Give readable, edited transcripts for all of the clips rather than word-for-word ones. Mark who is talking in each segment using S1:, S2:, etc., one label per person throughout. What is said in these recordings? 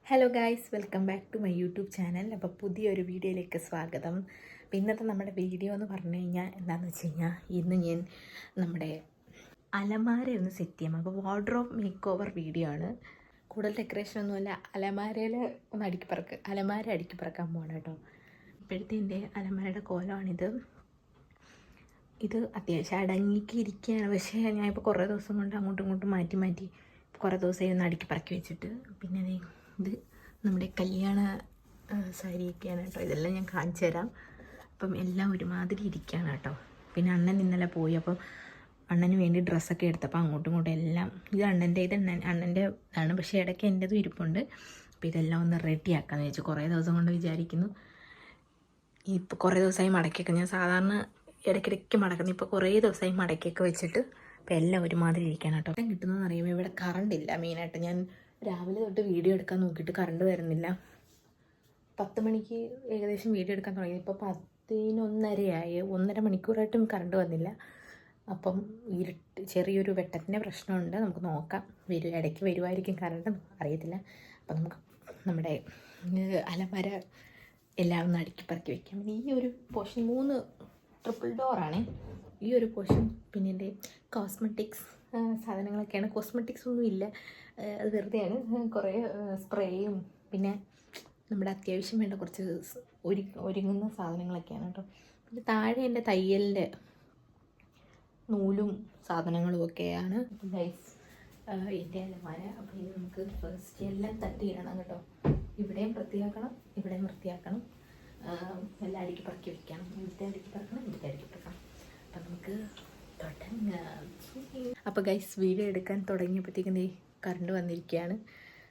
S1: Hello guys, welcome back to my YouTube channel. അപ്പോൾ പുതിയൊരു വീഡിയോയിലേക്ക് സ്വാഗതം. അപ്പോൾ ഇന്നത്തെ നമ്മുടെ വീഡിയോ എന്ന് പറഞ്ഞു കഴിഞ്ഞാൽ എന്താണെന്ന് വെച്ച് കഴിഞ്ഞാൽ ഇന്ന് ഞാൻ നമ്മുടെ അലമാര ഒന്ന് സെറ്റ് ചെയ്യാം. അപ്പോൾ വാർഡ്രോബ് മേക്ക് ഓവർ വീഡിയോ ആണ്. കൂടുതൽ ഡെക്കറേഷൻ ഒന്നുമല്ല, അലമാരയിൽ ഒന്ന് അലമാര അടുക്കി പറക്കാൻ പോകണം കേട്ടോ. ഇപ്പോഴത്തെ എൻ്റെ അലമാരയുടെ കോലമാണിത്. ഇത് അത്യാവശ്യം അടങ്ങിക്കിരിക്കുകയാണ്. പക്ഷേ ഞാനിപ്പോൾ കുറേ ദിവസം കൊണ്ട് അങ്ങോട്ടും ഇങ്ങോട്ടും മാറ്റി കുറേ ദിവസമായി ഒന്ന് അടുക്കി പറക്കി വെച്ചിട്ട്. പിന്നെ ഇത് നമ്മുടെ കല്യാണ സാരിയൊക്കെയാണ് കേട്ടോ. ഇതെല്ലാം ഞാൻ കാണിച്ചു തരാം. അപ്പം എല്ലാം ഒരുമാതിരി ഇരിക്കുകയാണ് കേട്ടോ. പിന്നെ അണ്ണൻ ഇന്നലെ പോയി, അപ്പം അണ്ണന് വേണ്ടി ഡ്രസ്സൊക്കെ എടുത്തപ്പോൾ അങ്ങോട്ടും ഇങ്ങോട്ടും എല്ലാം ഇത് അണ്ണൻ്റെ ഇതാണ്. പക്ഷേ ഇടയ്ക്ക് എൻ്റെതും ഇരിപ്പുണ്ട്. അപ്പോൾ ഇതെല്ലാം ഒന്ന് റെഡിയാക്കാമെന്ന് വെച്ചു. കുറേ ദിവസം കൊണ്ട് വിചാരിക്കുന്നു. ഇപ്പോൾ കുറേ ദിവസമായി മടക്കിയൊക്കെ ഞാൻ സാധാരണ ഇടയ്ക്കിടയ്ക്ക് മടക്കുന്നു. ഇപ്പോൾ കുറേ ദിവസമായി മടക്കിയൊക്കെ വെച്ചിട്ട് അപ്പോൾ എല്ലാം ഒരുമാതിരി ഇരിക്കുകയാണ് കേട്ടോ. കിട്ടുന്നതെന്ന് അറിയുമ്പോൾ ഇവിടെ കറണ്ടില്ല. മെയിനായിട്ട് ഞാൻ രാവിലെ തൊട്ട് വീഡിയോ എടുക്കാൻ നോക്കിയിട്ട് കറണ്ട് വരുന്നില്ല. 10 മണിക്ക് ഏകദേശം വീഡിയോ എടുക്കാൻ തുടങ്ങി. ഇപ്പോൾ 10:01 1.5 മണിക്കൂറായിട്ടും കറണ്ട് വന്നില്ല. അപ്പം ചെറിയൊരു വെട്ടത്തിൻ്റെ പ്രശ്നമുണ്ട്. നമുക്ക് നോക്കാം, ഇടയ്ക്ക് വരുമായിരിക്കും കറണ്ട്, അറിയത്തില്ല. അപ്പം നമുക്ക് നമ്മുടെ അലമാര എല്ലാം ഒന്ന് അടുക്കി പറക്കി വയ്ക്കാം. ഈ ഒരു പോർഷൻ 3 ട്രിപ്പിൾ ഡോറാണ് ഈ ഒരു പോർഷൻ. പിന്നെ എൻ്റെ കോസ്മെറ്റിക്സ് സാധനങ്ങളൊക്കെയാണ്. കോസ്മെറ്റിക്സ് ഒന്നും ഇല്ല, അത് വെറുതെയാണ്. കുറേ സ്പ്രേയും പിന്നെ നമ്മുടെ അത്യാവശ്യം വേണ്ട കുറച്ച് ഒരുങ്ങുന്ന സാധനങ്ങളൊക്കെയാണ് കേട്ടോ. പിന്നെ താഴെ എൻ്റെ തയ്യലിൻ്റെ നൂലും സാധനങ്ങളും ഒക്കെയാണ് ഗൈസ് എൻ്റെ അലമാര. അപ്പോൾ ഇത് നമുക്ക് ഫസ്റ്റ് എല്ലാം തട്ടിയിടണം കേട്ടോ. ഇവിടെയും വൃത്തിയാക്കണം, ഇവിടെയും വൃത്തിയാക്കണം, എല്ലാം അടുക്കി പറക്കി വയ്ക്കണം. ഇവിടുത്തെ അടുക്കി പറക്കണം, ഇവിടുത്തെ അടുക്കി പറക്കണം. അപ്പം നമുക്ക് തുടങ്ങാം. അപ്പോൾ ഗൈസ് വീഡിയോ എടുക്കാൻ തുടങ്ങിയപ്പോഴത്തേക്കും കറണ്ട് വന്നിരിക്കുകയാണ്.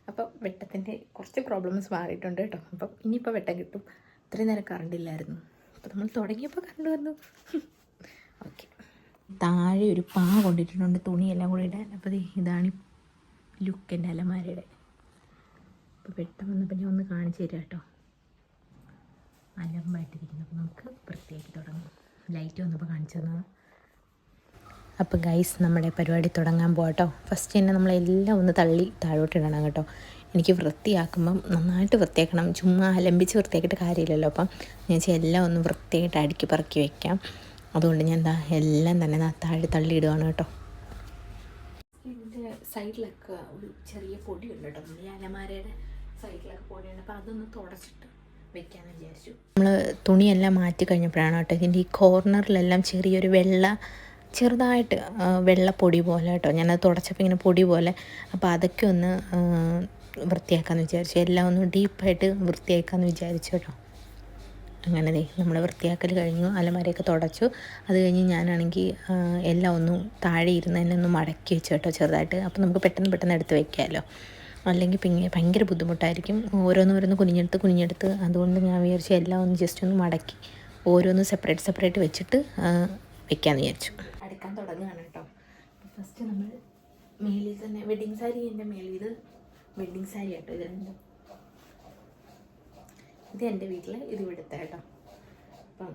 S1: അപ്പം വെട്ടത്തിൻ്റെ കുറച്ച് പ്രോബ്ലംസ് മാറിയിട്ടുണ്ട് കേട്ടോ. അപ്പം ഇനിയിപ്പോൾ വെട്ടം കിട്ടും. ഇത്രയും നേരം കറണ്ട് ഇല്ലായിരുന്നു. അപ്പോൾ നമ്മൾ തുടങ്ങിയപ്പോൾ കറണ്ട് വന്നു. ഓക്കെ, താഴെ ഒരു പാ കൊണ്ടിട്ടുണ്ട് തുണിയെല്ലാം കൂടി ഇടാൻ. അപ്പോൾ ഇതാണ് ലുക്ക് എൻ്റെ അലമാരയുടെ. അപ്പോൾ വെട്ടം വന്നപ്പോൾ ഞാൻ ഒന്ന് കാണിച്ചു തരാം കേട്ടോ. അലമ്പായിട്ടിരിക്കുന്നു. അപ്പോൾ നമുക്ക് വൃത്തിയാക്കി തുടങ്ങാം. ലൈറ്റ് വന്നപ്പോൾ കാണിച്ചു തന്നത്. അപ്പോൾ ഗൈസ് നമ്മുടെ പരിപാടി തുടങ്ങാൻ പോകട്ടോ. ഫസ്റ്റ് തന്നെ നമ്മളെല്ലാം ഒന്ന് തള്ളി താഴോട്ടിടണം കേട്ടോ. എനിക്ക് വൃത്തിയാക്കുമ്പം നന്നായിട്ട് വൃത്തിയാക്കണം. ചുമ്മാ അലമ്പിച്ച് വൃത്തിയാക്കിയിട്ട് കാര്യമില്ലല്ലോ. അപ്പം ഞാൻ എല്ലാം ഒന്ന് വൃത്തിയായിട്ട് അടുക്കി പറക്കി വയ്ക്കാം. അതുകൊണ്ട് ഞാൻ എല്ലാം തന്നെ താഴെ തള്ളിയിടുകയാണ് കേട്ടോ. ഇതിൻ്റെ സൈഡിലൊക്കെ ഒരു ചെറിയ പൊടിയുണ്ട് കേട്ടോ. നമ്മൾ ഈ അലമാരയുടെ സൈഡിലൊക്കെ പൊടിയുണ്ട്. അപ്പോൾ അതൊന്ന് തുടച്ചിട്ട് വെക്കാമെന്ന് വിചാരിച്ചു. നമ്മൾ തുണിയെല്ലാം മാറ്റി കഴിഞ്ഞപ്പോഴാണ് കേട്ടോ ഇതിൻ്റെ ഈ കോർണറിലെല്ലാം ചെറിയൊരു ചെറുതായിട്ട് വെള്ളപ്പൊടി പോലെ കേട്ടോ. ഞാനത് തുടച്ചപ്പോൾ ഇങ്ങനെ പൊടി പോലെ. അപ്പോൾ അതൊക്കെ ഒന്ന് വൃത്തിയാക്കാമെന്ന് വിചാരിച്ചു. എല്ലാം ഒന്ന് ഡീപ്പായിട്ട് വൃത്തിയാക്കാമെന്ന് വിചാരിച്ചു കേട്ടോ. അങ്ങനെ നമ്മൾ വൃത്തിയാക്കൽ കഴിഞ്ഞു, അലമാരയൊക്കെ തുടച്ചു. അത് കഴിഞ്ഞ് ഞാനാണെങ്കിൽ എല്ലാം ഒന്നും താഴെ ഇരുന്ന് തന്നെ ഒന്ന് മടക്കി വെച്ചു കേട്ടോ ചെറുതായിട്ട്. അപ്പോൾ നമുക്ക് പെട്ടെന്ന് എടുത്ത് വെക്കാമല്ലോ. അല്ലെങ്കിൽ പിന്നെ ഭയങ്കര ബുദ്ധിമുട്ടായിരിക്കും ഓരോന്ന് കുനിഞ്ഞെടുത്ത്. അതുകൊണ്ട് ഞാൻ വിചാരിച്ചു എല്ലാം ഒന്ന് ജസ്റ്റ് ഒന്ന് മടക്കി ഓരോന്ന് സെപ്പറേറ്റ് വെച്ചിട്ട് വെക്കാമെന്ന് വിചാരിച്ചു. അടുക്കാൻ തുടങ്ങുകയാണ് കേട്ടോ. ഫസ്റ്റ് നമ്മൾ മേലിൽ തന്നെ വെഡ്ഡിങ് സാരി, എൻ്റെ മേലിൽ ഇത് വെഡ്ഡിങ് സാരി കേട്ടോ. ഇത് എൻ്റെ വീട്ടിൽ, ഇത് ഇവിടുത്തെ കേട്ടോ. അപ്പം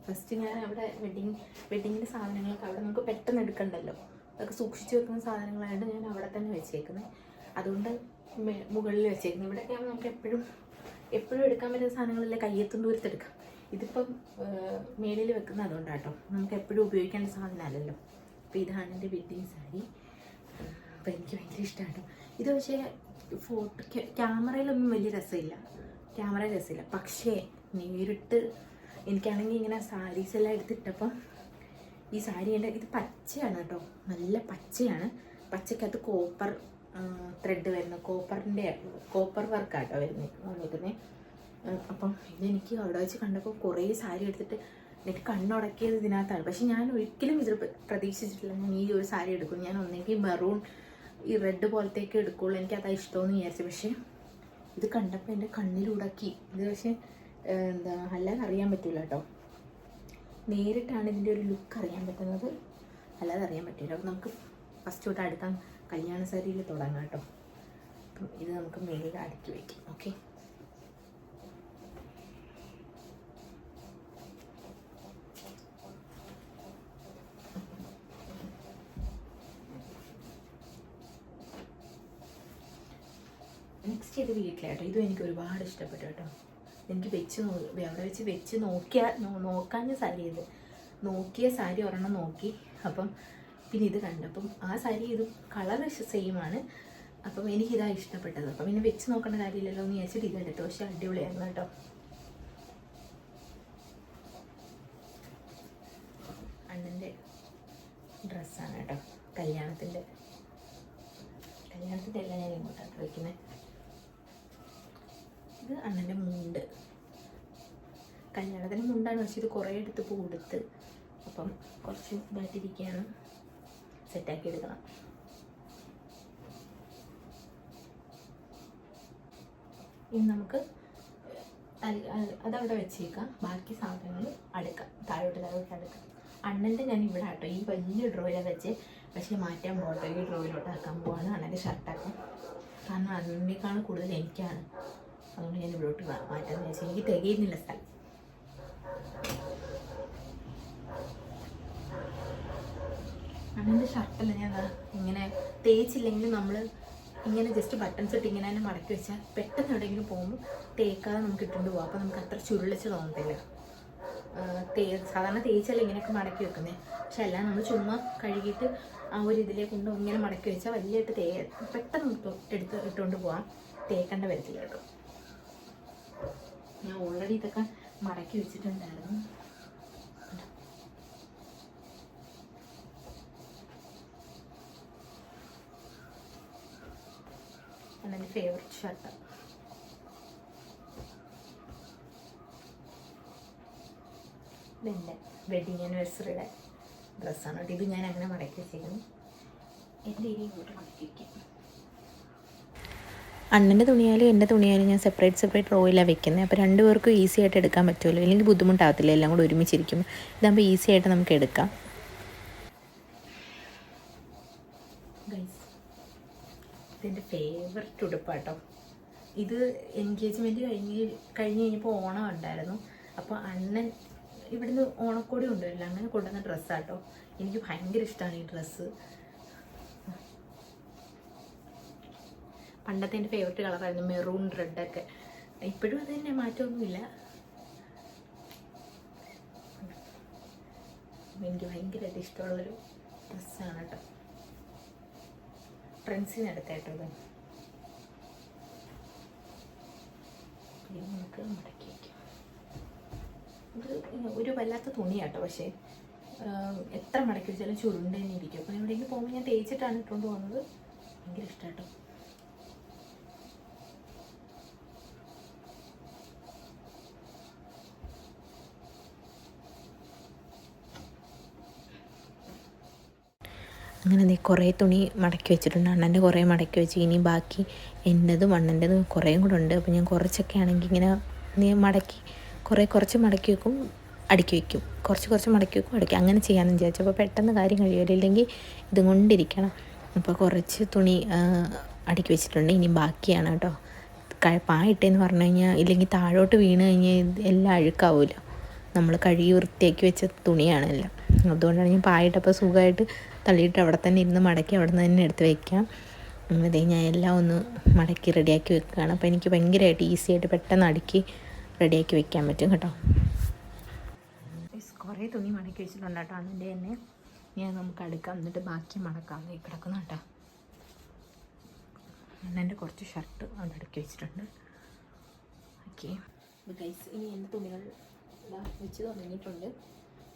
S1: ഫസ്റ്റ് ഞാൻ അവിടെ വെഡ്ഡിങ്ങിൻ്റെ സാധനങ്ങളൊക്കെ അവിടെ നമുക്ക് പെട്ടെന്ന് എടുക്കണ്ടല്ലോ. അതൊക്കെ സൂക്ഷിച്ച് വെക്കുന്ന സാധനങ്ങളായിട്ട് ഞാൻ അവിടെ തന്നെ വെച്ചേക്കുന്നത്. അതുകൊണ്ട് മുകളിൽ വെച്ചേക്കുന്നത്. ഇവിടെയൊക്കെ ആകുമ്പോൾ നമുക്ക് എപ്പോഴും എടുക്കാൻ പറ്റുന്ന സാധനങ്ങളല്ലേ, കയ്യെത്തും ദൂരത്തെടുക്കാം. ഇതിപ്പം മേലിൽ വെക്കുന്ന അതുകൊണ്ടാണ് കേട്ടോ. നമുക്ക് എപ്പോഴും ഉപയോഗിക്കേണ്ട സാധനമല്ലല്ലോ. അപ്പോൾ ഇതാണ് എൻ്റെ വെഡ്ഡിങ് സാരി. അപ്പോൾ എനിക്ക് ഭയങ്കര ഇഷ്ടമാണ് കേട്ടോ ഇത്. പക്ഷേ ക്യാമറയിലൊന്നും വലിയ രസമില്ല. പക്ഷേ നേരിട്ട് എനിക്കാണെങ്കിൽ ഇങ്ങനെ സാരീസെല്ലാം എടുത്തിട്ടപ്പം ഈ സാരി ഇത് പച്ചയാണ് കേട്ടോ, നല്ല പച്ചയാണ്. പച്ചക്കകത്ത് കോപ്പർ ത്രെഡ് വരുന്ന കോപ്പർ വർക്കാട്ടോ വരുന്നത്. അപ്പം ഇതെനിക്ക് അവിടെ വെച്ച് കണ്ടപ്പോൾ കുറേ സാരി എടുത്തിട്ട് എനിക്ക് കണ്ണുടക്കിയത് ഇതിനകത്താണ്. പക്ഷെ ഞാൻ ഒരിക്കലും ഇത് പ്രതീക്ഷിച്ചിട്ടില്ല ഞാൻ ഈ ഒരു സാരി എടുക്കും. ഞാൻ ഒന്നെങ്കിൽ മെറൂൺ ഈ റെഡ് പോലത്തേക്ക് എടുക്കുള്ളൂ, എനിക്കതാ ഇഷ്ടമെന്ന് വിചാരിച്ചു. പക്ഷേ ഇത് കണ്ടപ്പോൾ എൻ്റെ കണ്ണിലുടക്കി. ഇത് പക്ഷേ അല്ലാതെ അറിയാൻ പറ്റില്ല കേട്ടോ. നേരിട്ടാണ് ഇതിൻ്റെ ഒരു ലുക്ക് അറിയാൻ പറ്റുന്നത്, അല്ലാതെ അറിയാൻ പറ്റില്ല. അപ്പോൾ നമുക്ക് ഫസ്റ്റ് തൊട്ട് അടുക്കാൻ കല്യാണ സാരിയിൽ തുടങ്ങാം കേട്ടോ. അപ്പം ഇത് നമുക്ക് മേലിൽ അടുക്കി വയ്ക്കാം. ഓക്കെ, നെക്സ്റ്റ് ഇത് വീട്ടിലാട്ടോ. ഇതും എനിക്ക് ഒരുപാട് ഇഷ്ടപ്പെട്ടു കേട്ടോ. എനിക്ക് അവിടെ വെച്ച് നോക്കാൻ സാരി ഇത് നോക്കിയ സാരി ഒരെണ്ണം നോക്കി. അപ്പം പിന്നെ ഇത് കണ്ടു. അപ്പം ആ സാരി ഇതും കളർ സെയിമാണ്. അപ്പം എനിക്കിതാ ഇഷ്ടപ്പെട്ടത്. അപ്പം പിന്നെ വെച്ച് നോക്കേണ്ട കാര്യമില്ലല്ലോ എന്ന് വിചാരിച്ചിട്ട് ഇതെടുത്തു. പക്ഷെ അടിപൊളിയായിരുന്നു കേട്ടോ. അണ്ണൻ്റെ ഡ്രസ്സാണ് കേട്ടോ. കല്യാണത്തിൻ്റെ എല്ലാം ഞാൻ ഇങ്ങോട്ടാണ് വയ്ക്കുന്നത്. ഇത് അണ്ണൻ്റെ മുണ്ട്. കല്യാണത്തിന് മുണ്ടാണ്, പക്ഷെ ഇത് കുറേ എടുത്തപ്പോൾ കൊടുത്ത്. അപ്പം കുറച്ച് ഇതായിട്ടിരിക്കുകയാണ്. സെറ്റാക്കി എടുക്കണം. ഇനി നമുക്ക് അതവിടെ വെച്ചേക്കാം. ബാക്കി സാധനങ്ങൾ അടുക്കാം. താഴോട്ട് അടുക്കാം. അണ്ണൻ്റെ ഞാൻ ഇവിടെ ആട്ടോ ഈ വലിയ ഡ്രോയിലാണ് വെച്ച്. പക്ഷേ മാറ്റാൻ പോകട്ടോ. ഈ ഡ്രോയിലോട്ട് ആക്കാൻ പോവാണ്. അണ്ണൻ്റെ ഷർട്ടാക്കാം. കാരണം അണ്ണനേക്കാൾ കൂടുതൽ എനിക്കാണ്. അതുകൊണ്ട് ഞാൻ ഇവിടോട്ട് മാറ്റാമെന്ന് വെച്ചാൽ എനിക്ക് തികയുന്നില്ല സ്ഥലം. അണ്ണൻ്റെ ഷർട്ടല്ല ഞാൻ ഇങ്ങനെ തേച്ചില്ലെങ്കിൽ നമ്മൾ ഇങ്ങനെ ജസ്റ്റ് ബട്ടൺസ് ഇട്ട് ഇങ്ങനെ തന്നെ മടക്കി വെച്ചാൽ പെട്ടെന്ന് എവിടെയെങ്കിലും പോകുമ്പോൾ തേക്കാതെ നമുക്ക് ഇട്ടുകൊണ്ട് പോകാം. അപ്പോൾ നമുക്ക് അത്ര ചുരുളിച്ച് തോന്നത്തില്ല. സാധാരണ തേച്ചല്ല ഇങ്ങനെയൊക്കെ മടക്കി വെക്കുന്നത്. പക്ഷെ എല്ലാം നമ്മൾ ചുമ്മാ കഴുകിയിട്ട് ആ ഒരു ഇതിലേക്ക് കൊണ്ട് ഇങ്ങനെ മടക്കി വെച്ചാൽ വലിയായിട്ട് പെട്ടെന്ന് ഇട്ടുകൊണ്ട് പോകാം. തേക്കേണ്ട വരത്തില്ല കേട്ടോ. ഞാൻ ഓൾറെഡി ഇതൊക്കെ മടക്കി വെച്ചിട്ടുണ്ടായിരുന്നു. എൻ്റെ ഫേവറേറ്റ് ഷർട്ട്. ഇതെൻ്റെ വെഡിങ് ആനിവേഴ്സറിയുടെ ഡ്രസ്സാണ് കേട്ടോ. ഇത് ഞാൻ അങ്ങനെ മടക്കി വെച്ചേക്കുന്നു. എൻ്റെ ഇനി ഇങ്ങോട്ട് മടക്കി വയ്ക്കാം.
S2: അണ്ണൻ്റെ തുണിയാലും എൻ്റെ തുണിയാലും ഞാൻ സെപ്പറേറ്റ് റോയിലാണ് വെക്കുന്നത്. അപ്പോൾ രണ്ടുപേർക്കും ഈസി ആയിട്ട് എടുക്കാൻ പറ്റുമല്ലോ. അല്ലെങ്കിൽ ബുദ്ധിമുട്ടാകത്തില്ല. എല്ലാം കൂടെ ഒരുമിച്ചിരിക്കും. ഇതാകുമ്പോൾ ഈസി ആയിട്ട് നമുക്ക് എടുക്കാം.
S1: ഇതെൻ്റെ ഫേവററ്റ് ഉടുപ്പാട്ടോ. ഇത് എൻഗേജ്മെൻറ്റ് കഴിഞ്ഞപ്പോൾ ഓണം ഉണ്ടായിരുന്നു. അപ്പോൾ അണ്ണൻ ഇവിടുന്ന് ഓണക്കോടി കൊണ്ടുവരില്ല, അങ്ങനെ കൊണ്ടുവന്ന ഡ്രസ്സാട്ടോ. എനിക്ക് ഭയങ്കര ഇഷ്ടമാണ് ഈ ഡ്രസ്സ്. പണ്ടത്തെ എൻ്റെ ഫേവററ്റ് കളറായിരുന്നു മെറൂൺ റെഡൊക്കെ. ഇപ്പോഴും അത് തന്നെ, മാറ്റമൊന്നുമില്ല. എനിക്ക് ഭയങ്കരമായിട്ട് ഇഷ്ടമുള്ളൊരു ഡ്രസ്സാണ് കേട്ടോ. ട്രെൻഡ്സിന് എടുത്തേട്ടോ ഇത്. നമുക്ക് മടക്കി വയ്ക്കാം. ഇത് ഒരു വല്ലാത്ത തുണിയാട്ടോ. പക്ഷേ എത്ര മടക്കി വെച്ചാലും ചുരുണ്ട് തന്നെ ഇരിക്കും. അപ്പോൾ എവിടെയെങ്കിലും പോകുമ്പോൾ ഞാൻ തേച്ചിട്ടാണ് ഇട്ടുകൊണ്ട് പോകുന്നത്. ഭയങ്കര ഇഷ്ടമാട്ടോ.
S2: അങ്ങനെ കുറേ തുണി മടക്കി വെച്ചിട്ടുണ്ട്. അണ്ണൻ്റെ കുറേ മടക്കി വെച്ച്. ഇനി ബാക്കി എൻ്റെതും അണ്ണൻ്റെതും കുറേയും കൂടെ ഉണ്ട്. അപ്പോൾ ഞാൻ കുറച്ചൊക്കെ ആണെങ്കിൽ ഇങ്ങനെ മടക്കി കുറച്ച് മടക്കി വെക്കും, അടുക്കി വയ്ക്കും. കുറച്ച് മടക്കി വെക്കും, അടുക്കി. അങ്ങനെ ചെയ്യാമെന്ന് വിചാരിച്ചു. അപ്പോൾ പെട്ടെന്ന് കാര്യം കഴിയുമല്ലോ. ഇല്ലെങ്കിൽ ഇതും കൊണ്ടിരിക്കണം. അപ്പോൾ കുറച്ച് തുണി അടുക്കി വെച്ചിട്ടുണ്ട്. ഇനി ബാക്കിയാണ് കേട്ടോ. പായിട്ടെന്ന് പറഞ്ഞു കഴിഞ്ഞാൽ ഇല്ലെങ്കിൽ താഴോട്ട് വീണ് കഴിഞ്ഞാൽ എല്ലാം അഴുക്കാവുമല്ലോ. നമ്മൾ കഴുകി വൃത്തിയാക്കി വെച്ച തുണിയാണല്ലോ. അതുകൊണ്ടാണ് ഞാൻ പായിട്ടപ്പോൾ സുഖമായിട്ട് തള്ളിയിട്ട് അവിടെ തന്നെ ഇരുന്ന് മടക്കി അവിടെ നിന്ന് തന്നെ എടുത്ത് വയ്ക്കാം. അതേ ഞാൻ എല്ലാം ഒന്ന് മടക്കി റെഡിയാക്കി വെക്കുകയാണ്. അപ്പോൾ എനിക്ക് ഭയങ്കരമായിട്ട് ഈസി ആയിട്ട് പെട്ടെന്ന് അടുക്കി റെഡിയാക്കി വെക്കാൻ പറ്റും കേട്ടോ.
S1: കുറേ തുണി മടക്കി വെച്ചിട്ടുണ്ട് കേട്ടോ. അതിൻ്റെ തന്നെ ഞാൻ നമുക്ക് അടുക്കാം, എന്നിട്ട് ബാക്കി മടക്കാം. കിടക്കുന്ന കേട്ടോ. എൻ്റെ കുറച്ച് ഷർട്ട് അവിടെ അടുക്കി വെച്ചിട്ടുണ്ട്. ഓക്കെ ഗൈസ്, ഇനി എൻ്റെ തുണികൾ വെച്ച് തുടങ്ങിയിട്ടുണ്ട്.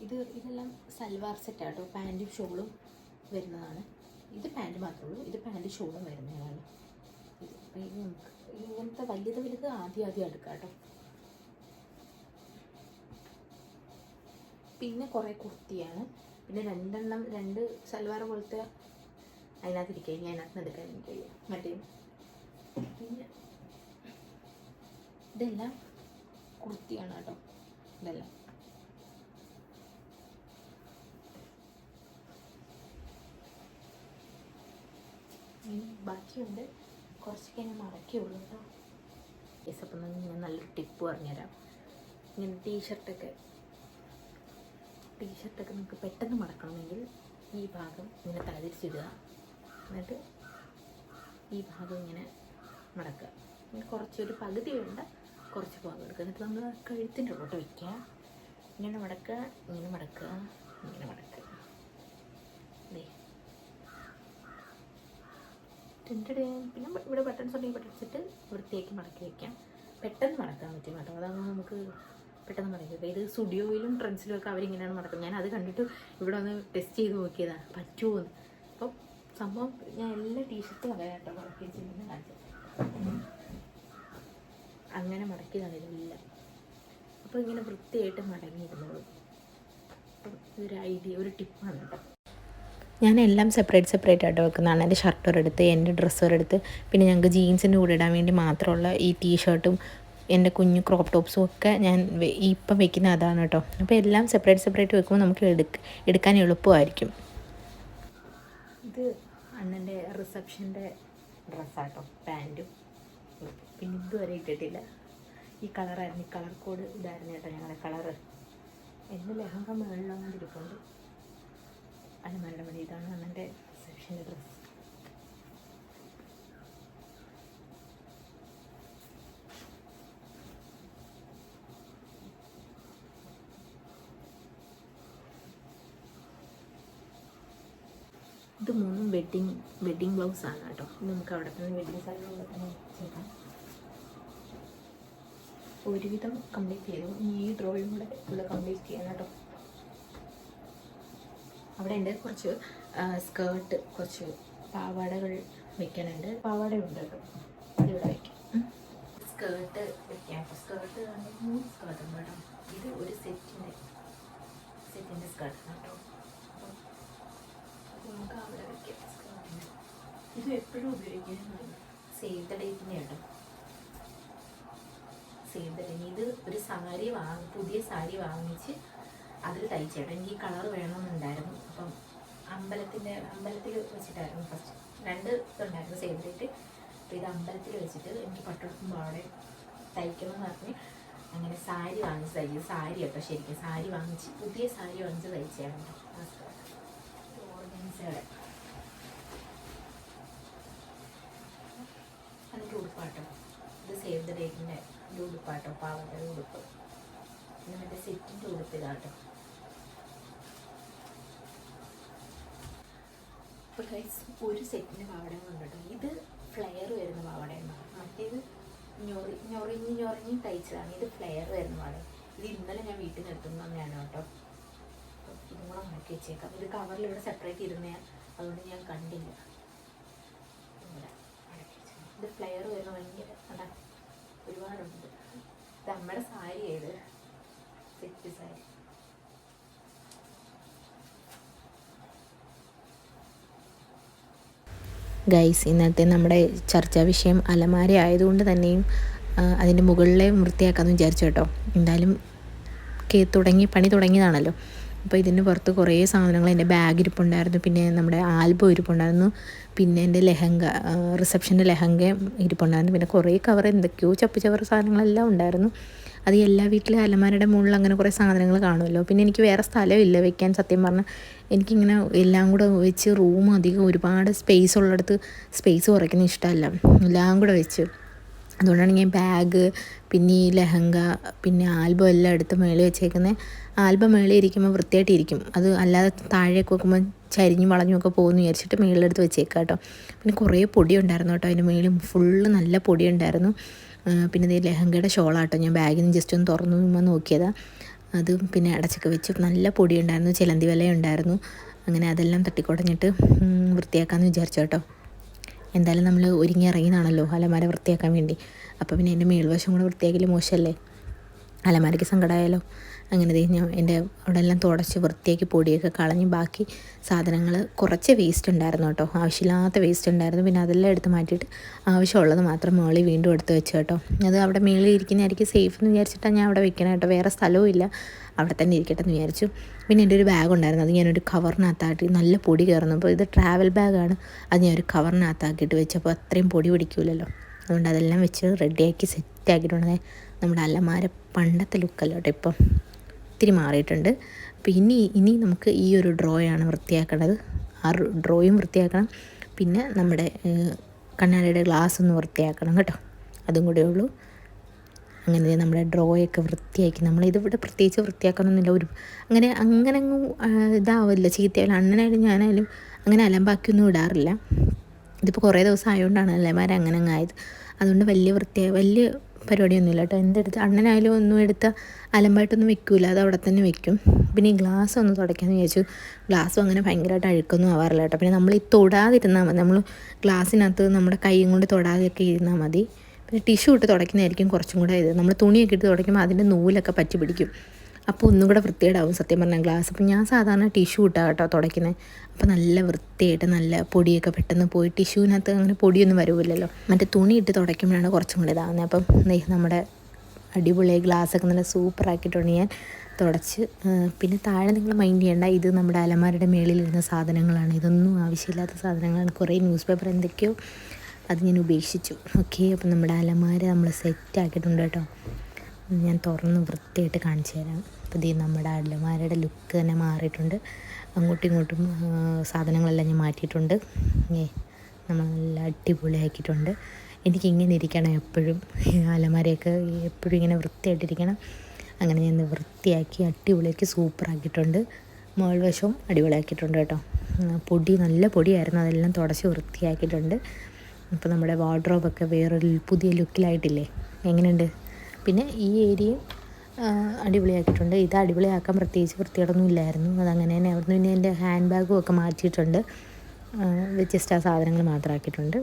S1: ഇതെല്ലാം സൽവാർ സെറ്റാട്ടോ. പാൻറ്റും ഷോളും വരുന്നതാണ്. ഇത് പാൻറ്റ് മാത്രമേ ഉള്ളൂ. ഇത് പാൻറ്റ് ഷോളും വരുന്നതാണ്. ഇത് നമുക്ക് ഇങ്ങനത്തെ വലുത് ആദ്യം എടുക്കാം കേട്ടോ. പിന്നെ കുറേ കുർത്തിയാണ്. പിന്നെ രണ്ട് സൽവാർ പോലത്തെ അതിനകത്തിരിക്കുക. ഇനി അതിനകത്ത് എടുക്കാൻ എനിക്ക് കഴിയും. മറ്റേ പിന്നെ ഇതെല്ലാം കുർത്തിയാണ് കേട്ടോ. ഇതെല്ലാം ബാക്കിയുണ്ട്. കുറച്ചൊക്കെ ഞാൻ മടക്കിയുള്ളൂ കേട്ടോ. യെസ്, അപ്പം ഞാൻ നല്ലൊരു ടിപ്പ് പറഞ്ഞുതരാം. ഇങ്ങനെ ടീഷർട്ടൊക്കെ നമുക്ക് പെട്ടെന്ന് മടക്കണമെങ്കിൽ ഈ ഭാഗം ഇങ്ങനെ തതിരിച്ചിടുക. എന്നിട്ട് ഈ ഭാഗം ഇങ്ങനെ മടക്കുക. കുറച്ചൊരു പകുതി വേണ്ട, കുറച്ച് ഭാഗം എടുക്കുക. എന്നിട്ട് നമ്മൾ കഴുത്തിൻ്റെ ഉള്ളോട്ട് വയ്ക്കുക. ഇങ്ങനെ മടക്കുക, ഇങ്ങനെ മടക്കുക, ഇങ്ങനെ മടക്കുക. പിന്നെ ഇവിടെ ബട്ടൺസ് ഉണ്ടെങ്കിൽ ബട്ടൺസിട്ട് വൃത്തിയാക്കി മടക്കി വയ്ക്കാം. പെട്ടെന്ന് മടക്കാൻ പറ്റും കേട്ടോ. അതാകുമ്പോൾ നമുക്ക് പെട്ടെന്ന് മടക്കി വയ്ക്കാം. ഇത് സ്റ്റുഡിയോയിലും ട്രെൻഡ്സിലും ഒക്കെ അവരിങ്ങനെയാണ് മടക്കുന്നത്. ഞാൻ അത് കണ്ടിട്ട് ഇവിടെ ഒന്ന് ടെസ്റ്റ് ചെയ്ത് നോക്കിയതാണ് പറ്റുമോ എന്ന്. അപ്പം സംഭവം ഞാൻ എല്ലാ ടീഷർട്ടും അങ്ങനെ കേട്ടോ മടക്കി വെച്ചിരുന്ന് കാണിച്ചത്. അങ്ങനെ മടക്കിയതാണ് ഇതെല്ലാം. അപ്പോൾ ഇങ്ങനെ വൃത്തിയായിട്ട് മടങ്ങിയിരുന്നോളൂ. അപ്പം ഇതൊരു ഐഡിയ, ഒരു ടിപ്പാണ് കേട്ടോ.
S2: ഞാൻ എല്ലാം സെപ്പറേറ്റ് ആയിട്ട് വെക്കുന്നതാണ്. എൻ്റെ ഷർട്ട് ഒരെടുത്ത്, എൻ്റെ ഡ്രസ്സ് ഒരെടുത്ത്, പിന്നെ ഞങ്ങൾക്ക് ജീൻസിൻ്റെ കൂടെ ഇടാൻ വേണ്ടി മാത്രമുള്ള ഈ ടീഷർട്ടും എൻ്റെ കുഞ്ഞു ക്രോപ്പ് ടോപ്സും ഒക്കെ ഞാൻ ഇപ്പം വെക്കുന്ന അതാണ് കേട്ടോ. അപ്പോൾ എല്ലാം സെപ്പറേറ്റ് വെക്കുമ്പോൾ നമുക്ക് എടുക്കാൻ എളുപ്പമായിരിക്കും.
S1: ഇത് അണ്ണൻ്റെ റിസപ്ഷൻ്റെ ഡ്രസ്സാട്ടോ, പാൻറ്റും. പിന്നെ ഇതുവരെ ഇട്ടിട്ടില്ല. ഈ കളറായിരുന്നു, ഈ കളർ കോഡ് ഇതായിരുന്നു കേട്ടോ ഞങ്ങളുടെ കളറ്. എൻ്റെ ലെഹങ്ക മുകളിലൊന്നും ഇരിപ്പുണ്ട്. അലമാരയുടെ പണി. ഇതാണ് അണ്ണൻ്റെ റിസപ്ഷൻ്റെ ഡ്രസ്സ്. ഇത് മൂന്നും വെഡ്ഡിങ് ബ്ലൗസാണ് കേട്ടോ. ഇത് നമുക്ക് അവിടെ തന്നെ വെഡ്ഡിങ് സാരികളിൽ തന്നെ ചെയ്താൽ ഒരുവിധം കംപ്ലീറ്റ് ചെയ്തു. ഈ ഡ്രോയും കൂടെ ഫുള്ള് കംപ്ലീറ്റ് ചെയ്യാൻ കേട്ടോ. അവിടെ ഉണ്ട് കുറച്ച് സ്കേർട്ട്, കുറച്ച് പാവാടകൾ വെക്കാനുണ്ട്. പാവാടയുണ്ട് കേട്ടോ, അതിവിടെ വയ്ക്കാം. സ്കേർട്ട് വെക്കാം. സ്കേർട്ട് 3 സ്കേർട്ട് ഉണ്ട് കേട്ടോ. ഇത് ഒരു സെറ്റിൻ്റെ സ്കേർട്ടാണ് കേട്ടോ. അപ്പോൾ നമുക്ക് അവിടെ വയ്ക്കാം സ്കേർട്ടിന്. ഇത് എപ്പോഴും ഉപയോഗിക്കുന്നതാണ്. സേവ് ദ ഡേറ്റിൻ്റെ കേട്ടോ. Save the date. ഇത് ഒരു സാരി പുതിയ സാരി വാങ്ങിച്ച് അതിൽ തയ്ച്ചേട്ടാ. എനിക്ക് ഈ കളർ വേണമെന്നുണ്ടായിരുന്നു. അപ്പം അമ്പലത്തിൽ വെച്ചിട്ടായിരുന്നു ഫസ്റ്റ് 2 ഇതുണ്ടായിരുന്നു സേവ് ഡേറ്റ്. അപ്പോൾ ഇത് അമ്പലത്തിൽ വെച്ചിട്ട് എനിക്ക് പട്ടെടുക്കുമ്പോൾ അവിടെ തയ്ക്കണമെന്ന് പറഞ്ഞ് അങ്ങനെ സാരി വാങ്ങിച്ച് തയ്ച്ചത്. സാരി കേട്ടോ, ശരിക്കും സാരി വാങ്ങിച്ച്, പുതിയ സാരി വാങ്ങിച്ച് തയ്ച്ചായിരുന്നു. ഓർഗൻസയുടെ അതിൻ്റെ ഉടുപ്പാട്ടോ. ഇത് സേവ് ദ ഡേറ്റിൻ്റെ ഒരു ഉടുപ്പാട്ടോ, പാവയുടെ ഉടുപ്പ്. പിന്നെ മറ്റേ സെറ്റിൻ്റെ ഉടുപ്പ് ഇതാട്ടോ. അപ്പോൾ ഗൈസ്, ഒരു സെറ്റിൻ്റെ പാവടയും കൊണ്ട് കേട്ടോ. ഇത് ഫ്ലെയർ വരുന്ന പാവടയാണ്. മറ്റേത് ഞൊറിഞ്ഞ് തയ്ച്ചതാണ്. ഇത് ഫ്ലെയർ വരുന്ന പാവട. ഇത് ഇന്നലെ ഞാൻ വീട്ടിൽ നിന്ന് എടുത്തുന്നതാണ് കേട്ടോ. ഇതും കൂടെ മടക്കി വെച്ചേക്കാം. ഇത് കവറിൽ ഇവിടെ സെപ്പറേറ്റ് ഇരുന്നതാണ്, അതുകൊണ്ട് ഞാൻ കണ്ടില്ല. ഇവിടെ മടക്കി വെച്ചു. ഇത് ഫ്ലെയർ വരുന്ന ഭയങ്കര അതാ ഒരുപാടുണ്ട്. ഇത് അമ്മയുടെ സാരി ഏത് സെറ്റ് സാരി.
S2: ഗൈസ്, ഇന്നത്തെ നമ്മുടെ ചർച്ചാ വിഷയം അലമാര ആയതുകൊണ്ട് തന്നെയും അതിൻ്റെ മുകളിലെ വൃത്തിയാക്കാമെന്ന് വിചാരിച്ചു കേട്ടോ. എന്തായാലും പണി തുടങ്ങിയതാണല്ലോ. അപ്പോൾ ഇതിന് പുറത്ത് കുറേ സാധനങ്ങൾ, എൻ്റെ ബാഗ് ഇരിപ്പുണ്ടായിരുന്നു, പിന്നെ നമ്മുടെ ആൽബം ഇരിപ്പുണ്ടായിരുന്നു, പിന്നെ എൻ്റെ റിസപ്ഷൻ്റെ ലെഹങ്ക ഇരിപ്പുണ്ടായിരുന്നു, പിന്നെ കുറേ കവർ എന്തൊക്കെയോ ചപ്പ് സാധനങ്ങളെല്ലാം ഉണ്ടായിരുന്നു. അത് എല്ലാ വീട്ടിലെ അലമാരയുടെ മുകളിൽ അങ്ങനെ കുറേ സാധനങ്ങൾ കാണുമല്ലോ. പിന്നെ എനിക്ക് വേറെ സ്ഥലമില്ല വെക്കാൻ. സത്യം പറഞ്ഞാൽ എനിക്കിങ്ങനെ എല്ലാം കൂടെ വെച്ച് റൂം അധികം ഒരുപാട് സ്പേസ് ഉള്ളിടത്ത് സ്പേസ് കുറയ്ക്കുന്ന ഇഷ്ടമല്ല. എല്ലാം കൂടെ വെച്ച് അതുകൊണ്ടാണ് ഞാൻ ബാഗ്, പിന്നെ ഈ ലെഹങ്ക, പിന്നെ ആൽബം എല്ലാം എടുത്ത് മേളിൽ വെച്ചേക്കുന്നത്. ആൽബം മേളിൽ ഇരിക്കുമ്പോൾ വൃത്തിയായിട്ടിരിക്കും. അത് അല്ലാതെ താഴേക്ക് വെക്കുമ്പോൾ ചരിഞ്ഞും വളഞ്ഞുമൊക്കെ പോകുമെന്ന് വിചാരിച്ചിട്ട് മേളിലെടുത്ത് വെച്ചേക്കാം കേട്ടോ. പിന്നെ കുറേ പൊടി ഉണ്ടായിരുന്നു കേട്ടോ. അതിൻ്റെ മേളിൽ ഫുള്ള് നല്ല പൊടി ഉണ്ടായിരുന്നു. പിന്നെ ഇത് ലെഹങ്കയുടെ ഷോളാട്ടോ. ഞാൻ ബാഗിൽ നിന്ന് ജസ്റ്റ് ഒന്ന് തുറന്നു നോക്കിയതാണ്. അത് പിന്നെ അടച്ചൊക്കെ വെച്ച് നല്ല പൊടി ഉണ്ടായിരുന്നു, ചിലന്തി വല ഉണ്ടായിരുന്നു. അങ്ങനെ അതെല്ലാം തട്ടിക്കുടഞ്ഞിട്ട് വൃത്തിയാക്കാമെന്ന് വിചാരിച്ചു കേട്ടോ. എന്തായാലും നമ്മൾ ഒരുങ്ങി ഇറങ്ങിയതാണല്ലോ അലമാര വൃത്തിയാക്കാൻ വേണ്ടി. അപ്പോൾ പിന്നെ എൻ്റെ മേൽവശം കൂടെ വൃത്തിയാക്കിയാൽ മോശമല്ലേ, അലമാരയ്ക്ക് സങ്കടമായാലോ. അങ്ങനെ ഞാൻ എൻ്റെ അവിടെ എല്ലാം തുടച്ച് വൃത്തിയാക്കി പൊടിയൊക്കെ കളഞ്ഞ് ബാക്കി സാധനങ്ങൾ കുറച്ച് വേസ്റ്റ് ഉണ്ടായിരുന്നു കേട്ടോ. ആവശ്യമില്ലാത്ത വേസ്റ്റ് ഉണ്ടായിരുന്നു. പിന്നെ അതെല്ലാം എടുത്ത് മാറ്റിയിട്ട് ആവശ്യമുള്ളത് മാത്രം മേളിൽ വീണ്ടും എടുത്ത് വെച്ചു കേട്ടോ. അത് അവിടെ മേളിൽ ഇരിക്കുന്നതായിരിക്കും സേഫ് എന്ന് വിചാരിച്ചിട്ടാണ് ഞാൻ അവിടെ വെക്കണം കേട്ടോ. വേറെ സ്ഥലവും ഇല്ല, അവിടെ തന്നെ ഇരിക്കട്ടെ എന്ന് വിചാരിച്ചു. പിന്നെ എൻ്റെ ഒരു ബാഗ് ഉണ്ടായിരുന്നു, അത് ഞാനൊരു കവറിനകത്താക്കി, നല്ല പൊടി കയറുന്നു. അപ്പോൾ ഇത് ട്രാവൽ ബാഗാണ്, അത് ഞാൻ ഒരു കവറിനകത്താക്കിയിട്ട് വെച്ചപ്പോൾ അത്രയും പൊടി പിടിക്കില്ലല്ലോ. അതുകൊണ്ട് അതെല്ലാം വെച്ച് റെഡിയാക്കി സെറ്റാക്കിയിട്ടുണ്ട്. നമ്മുടെ അലമാര പണ്ടത്തെ ലുക്കല്ല കേട്ടോ, ഇപ്പം ഒത്തിരി മാറിയിട്ടുണ്ട്. അപ്പോൾ ഇനി നമുക്ക് ഈ ഒരു ഡ്രോയാണ് വൃത്തിയാക്കേണ്ടത്. ആ ഡ്രോയും വൃത്തിയാക്കണം. പിന്നെ നമ്മുടെ കണ്ണാടിയുടെ ഗ്ലാസ് ഒന്ന് വൃത്തിയാക്കണം കേട്ടോ, അതും കൂടെ ഉള്ളൂ. അങ്ങനെ നമ്മുടെ ഡ്രോയൊക്കെ വൃത്തിയാക്കി. നമ്മളിതിവിടെ പ്രത്യേകിച്ച് വൃത്തിയാക്കാനൊന്നുമില്ല. അങ്ങനെ അങ്ങ് ഇതാവില്ല, ചീത്തയായാലും അണ്ണനായാലും ഞാനായാലും അങ്ങനെ അലമ്പാക്കിയൊന്നും ഇടാറില്ല. ഇതിപ്പോൾ കുറേ ദിവസം ആയതുകൊണ്ടാണ് അലമാര അങ്ങനെ അങ്ങ് ആയത്. അതുകൊണ്ട് വലിയ പരിപാടിയൊന്നുമില്ല കേട്ടോ. എന്തെടുത്ത് അണ്ണനായാലും ഒന്നും എടുത്ത് അലമ്പായിട്ടൊന്നും വെക്കൂല, അത് അവിടെ തന്നെ വെക്കും. പിന്നെ ഈ ഗ്ലാസ് ഒന്ന് തുടയ്ക്കാമെന്ന് വിചാരിച്ചു. ഗ്ലാസ്സും അങ്ങനെ ഭയങ്കരമായിട്ട് അഴുക്കൊന്നും ആവാറില്ല കേട്ടോ. പിന്നെ നമ്മൾ ഈ തൊടാതിരുന്നാൽ മതി, നമ്മൾ ഗ്ലാസ്സിനകത്ത് നമ്മുടെ കൈയും കൊണ്ട് തൊടാതെയൊക്കെ ഇരുന്നാൽ മതി. പിന്നെ ടിഷ്യൂ ഇട്ട് തുടയ്ക്കുന്നതായിരിക്കും കുറച്ചും കൂടെ ഇത്. നമ്മൾ തുണിയൊക്കെ ഇട്ട് തുടയ്ക്കുമ്പോൾ അതിൻ്റെ നൂലൊക്കെ പറ്റി പിടിക്കും, അപ്പോൾ ഒന്നും കൂടെ വൃത്തികേടാവും സത്യം പറഞ്ഞാൽ ഗ്ലാസ്. അപ്പം ഞാൻ സാധാരണ ടിഷ്യൂ ഇട്ടാണ് കേട്ടോ തുടയ്ക്കുന്നത്. അപ്പോൾ നല്ല വൃത്തിയായിട്ട് നല്ല പൊടിയൊക്കെ പെട്ടെന്ന് പോയി, ടിഷ്യൂവിനകത്ത് അങ്ങനെ പൊടിയൊന്നും വരുമില്ലല്ലോ. മറ്റേ തുണി ഇട്ട് തുടയ്ക്കുമ്പോഴാണ് കുറച്ചും കൂടെ ഇതാകുന്നത്. അപ്പം നമ്മുടെ അടിപൊളി ഗ്ലാസ്സൊക്കെ നല്ല സൂപ്പറാക്കിയിട്ടുണ്ട് ഞാൻ തുടച്ച്. പിന്നെ താഴെ നിങ്ങൾ മൈൻഡ് ചെയ്യേണ്ട, ഇത് നമ്മുടെ അലമാരയുടെ മേളിലിരുന്ന സാധനങ്ങളാണ്. ഇതൊന്നും ആവശ്യമില്ലാത്ത സാധനങ്ങളാണ്. കുറേ ന്യൂസ് പേപ്പർ എന്തൊക്കെയോ അത് ഞാൻ ഉപേക്ഷിച്ചു. ഓക്കെ, അപ്പം നമ്മുടെ അലമാര നമ്മൾ സെറ്റാക്കിയിട്ടുണ്ട് കേട്ടോ. ഞാൻ തുറന്ന് വൃത്തിയായിട്ട് കാണിച്ചു തരാം. അപ്പോൾ ഇത് നമ്മുടെ അലമാരയുടെ ലുക്ക് തന്നെ മാറിയിട്ടുണ്ട്. അങ്ങോട്ടും ഇങ്ങോട്ടും സാധനങ്ങളെല്ലാം ഞാൻ മാറ്റിയിട്ടുണ്ട്. നമ്മൾ നല്ല അടിപൊളിയാക്കിയിട്ടുണ്ട്. എനിക്കിങ്ങനെ ഇരിക്കണം എപ്പോഴും, അലമാരയൊക്കെ എപ്പോഴും ഇങ്ങനെ വൃത്തിയായിട്ടിരിക്കണം. അങ്ങനെ ഞാൻ വൃത്തിയാക്കി അടിപൊളിയാക്കി സൂപ്പറാക്കിയിട്ടുണ്ട്. മുകൾ വശവും അടിപൊളിയാക്കിയിട്ടുണ്ട് കേട്ടോ. നല്ല പൊടിയായിരുന്നു, അതെല്ലാം തുടച്ച് വൃത്തിയാക്കിയിട്ടുണ്ട്. അപ്പോൾ നമ്മുടെ വാർഡ്രോബൊക്കെ വേറൊരു പുതിയ ലുക്കിലായിട്ടില്ലേ, എങ്ങനെയുണ്ട്? പിന്നെ ഈ ഏരിയയും അടിപൊളിയാക്കിയിട്ടുണ്ട്. ഇത് അടിപൊളിയാക്കാൻ പ്രത്യേകിച്ച് വൃത്തികേടൊന്നും ഇല്ലായിരുന്നു, അതങ്ങനെ തന്നെ ആയിരുന്നു. പിന്നെ എൻ്റെ ഹാൻഡ് ബാഗും ഒക്കെ മാറ്റിയിട്ടുണ്ട്, ജസ്റ്റ് ആ സാധനങ്ങൾ മാത്രമാക്കിയിട്ടുണ്ട്.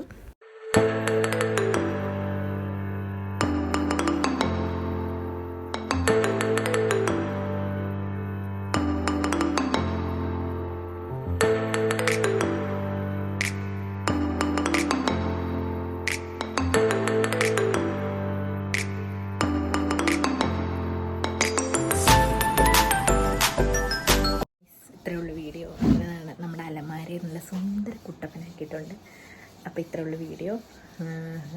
S1: ഇത്രയുള്ള വീഡിയോ. അങ്ങനെയാണ് നമ്മുടെ അലമാരയെ നല്ല സുന്ദര കുട്ടപ്പനാക്കിയിട്ടുണ്ട്. അപ്പോൾ ഇത്രയുള്ള വീഡിയോ.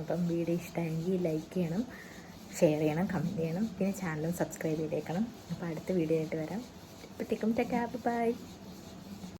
S1: അപ്പം വീഡിയോ ഇഷ്ടമായെങ്കിൽ ലൈക്ക് ചെയ്യണം, ഷെയർ ചെയ്യണം, കമൻറ്റ് ചെയ്യണം. പിന്നെ ചാനലും സബ്സ്ക്രൈബ് ചെയ്തേക്കണം. അപ്പോൾ അടുത്ത വീഡിയോ ആയിട്ട് വരാം. ഇപ്പോഴത്തേക്കും ബൈ.